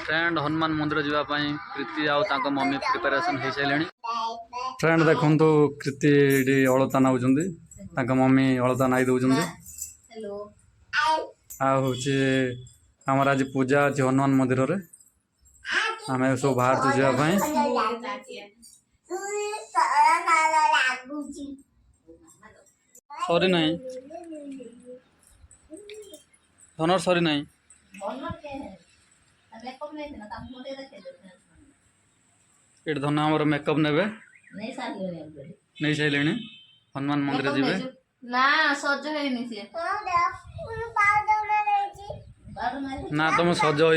Friend Hanuman मंदिर जावाई कृति आउ मम्मी प्रिपेरेसन हो सारे। फ्रेंड देखु कृति अलता नाउंट मम्मी अलता नाई दौरान आमर आज पूजा अच्छे हनुमान मंदिर रे आम सब बाहर जावाई सरी ना धनर सरी ना ये धन आम मेकअप ने नहीं सारे हनुमान मंदिर जी ना सज ना तुम सज हो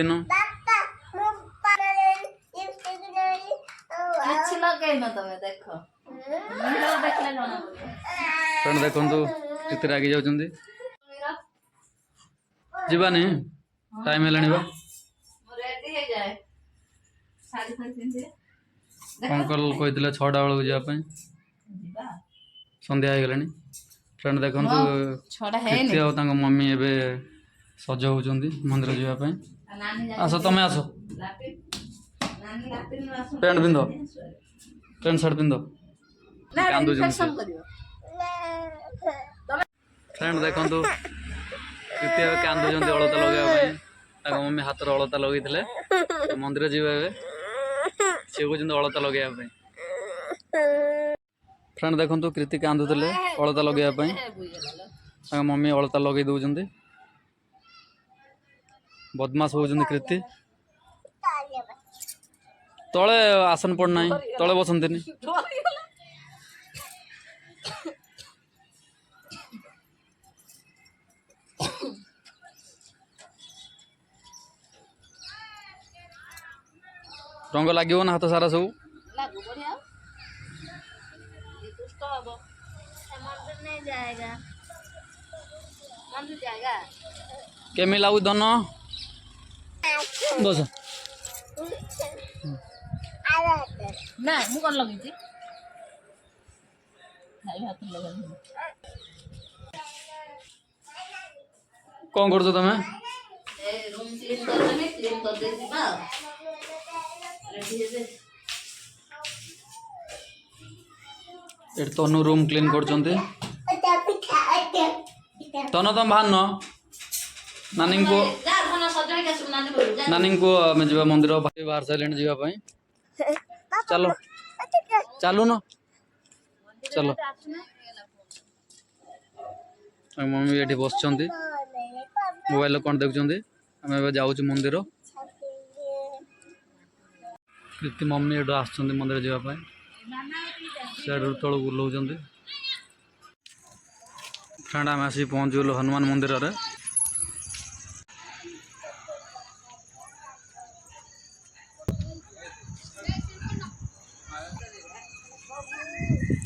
फ्रेंड देखु केते रागी जाउछंदी जीवानी टाइम हेलानी बा अंकल कहते 6टा बेलू जावाई संध्या हो गलानी। फ्रेंड देखु कृति मम्मी एवं सज होती मंदिर जावाई आस तुम आस pant पिंध pant shirt पिंध Kandu friend देखु कृति कांदू अलता लगे मम्मी हाथ अलता लगे मंदिर जावा सी कहते अलता लगे फ्रेंड देखु कृति कांदुले अलता लगे मम्मी अलता लगे दौरान बदमाश होती कृति तले आसन पड़ना तले बसंती रंग लगे ना हाथ सारा सब केमी लागू धन बस ना मु कौन लगी कौन कर तुम तनु रूम क्लीन कर तनु तुम बाहर न नानी को नानी को आम जा मंदिर बाहर सारे जावाई चलो चलू न चलो मम्मी ये बस मोबाइल कौन देखुं आम जाऊँ मंदिर कृति मम्मी ये आस मंदिर जावाई सियाड़ तल बुलाऊँ फ्रेंड आम आसिक पहुँचगलु हनुमान मंदिर रे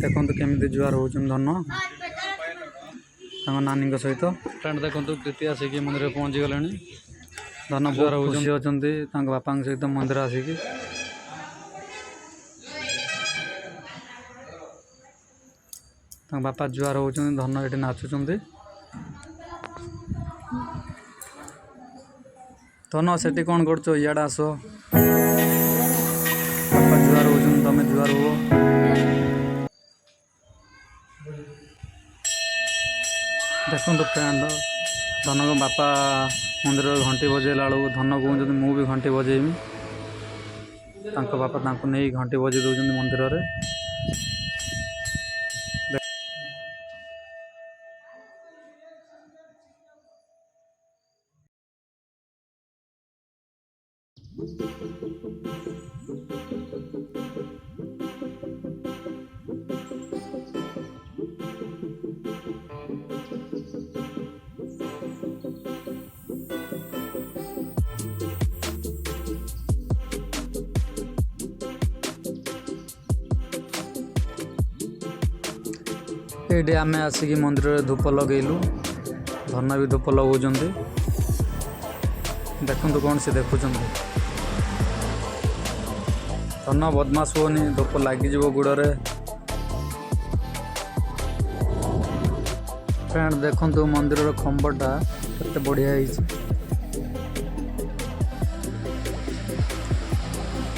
देखो केमी जुआर हो धन नानी सहित फ्रेंड देखो कृति आसिक मंदिर पहुँची गले धन जुआर खुशी अच्छा बापा सहित मंदिर आसिक बापा जुआर हो धन ये नाचुंट धन से कौन कर इे आस बापा जुआर हो तुम जुआर हो देखो फ्रेंड धन को बापा मंदिर घंटी बजेला बेलू धन कहते मुझे घंटी बजेमी बापा नहीं घंटी बजे दौरान मंदिर रे ये आम आसिक मंदिर में धूप लगेलु धन भी धूप लगाऊँ देखु कौन से देखुं धन बदमाश होनी धूप लगिज गुड़े फ्रेंड देखु मंदिर खंबटा केते बढ़िया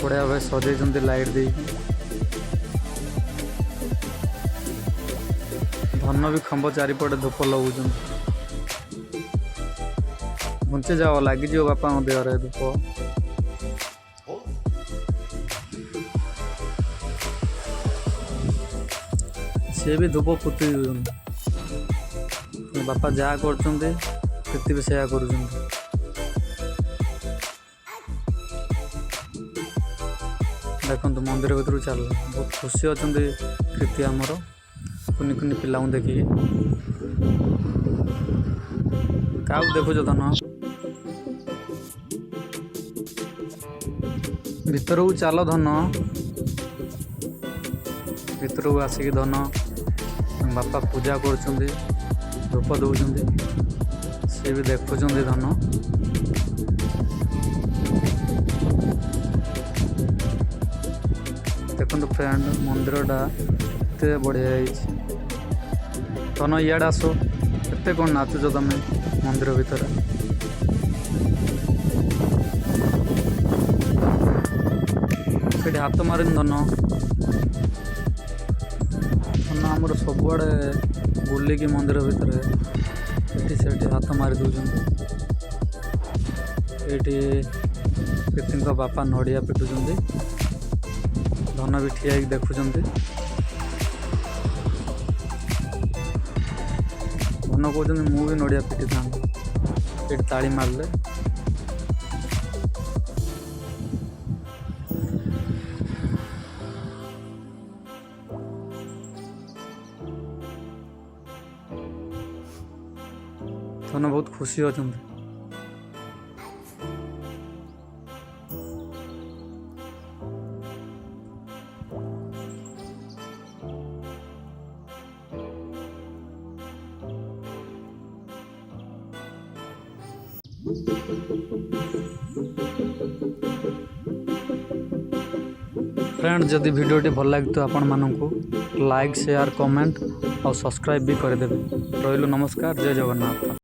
बढ़िया भाई सजे लाइट दे धन भी खंब चारिपटे धूप लगुच घुंचे जाओ लगिज बापा देहरे धूप सी भी धूप पुती बापा जहाँ कर भी सेया कर देखो मंदिर भर चल बहुत खुशी अच्छा कृति आमर कुनि कुनि पिला देखिए क्या देखुच धन भीतर को चल धन भीतर को आसिक धन बापा पूजा कर धूप दौरान सी भी देखुं धन देखो फ्रेंड मंदिरटा एत बढ़िया धन इे आस एत कौन नाचुच तुम मंदिर भितर से हाथ मारिन धन धन आमर सबुआड़े बुलिकी मंदिर भितर से हाथ मारी दौरान ये कृति बापा नड़िया पिटुंट धन भी ठिया देखुं धन कहते मु भी नड़िया पिटी था ये ताली मारले धन बहुत खुशी अच्छा फ्रेंड जदि वीडियोटी भल लगे तो आपण मानू लाइक शेयर कमेंट और सब्सक्राइब भी करदेवे। रही नमस्कार जय जगन्नाथ।